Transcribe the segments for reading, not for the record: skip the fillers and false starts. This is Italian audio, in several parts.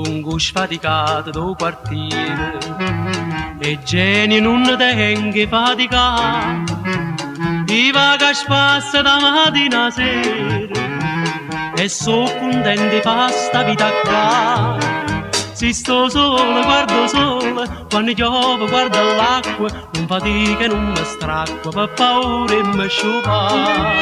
lungo sfaticato do quartiere e genio non tengo faticato, i vaga spassa da mattina a sera e so contento di fare sta vita qua. Se sto solo, guardo sole, quando piove guardo l'acqua, non fatica e non mi stracqua, per paura e mi sciupa.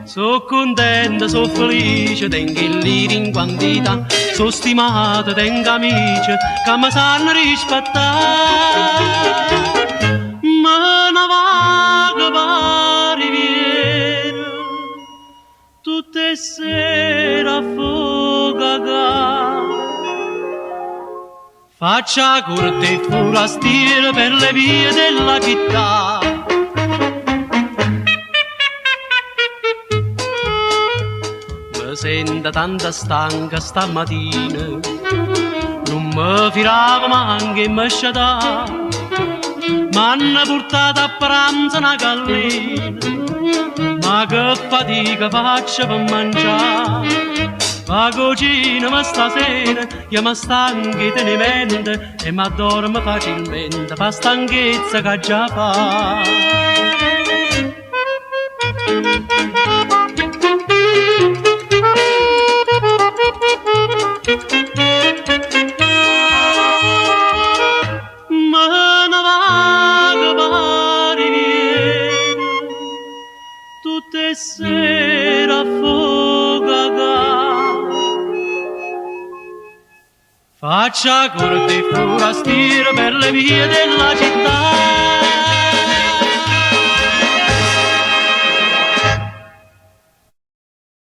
So contenta, so felice, tengo il liri in quantità, so stimato, tengo amici che mi sanno rispettare. Ma una vaga pariviera, tutte sere a fuoco. Faccia corte e forastiere per le vie della città. Mi sento tanta stanca stamattina, non mi firava manco e mi sciatà. M'hanno portato a pranzo una gallina, ma che fatica faccio per mangiare. La cucina ma stasera io mi stanco di tenimento e mi addormo facilmente per stanchezza che già fa. Ma una vaga pariviera, tutte sere a fuoco. Faccia corte e forastiere per le vie della città.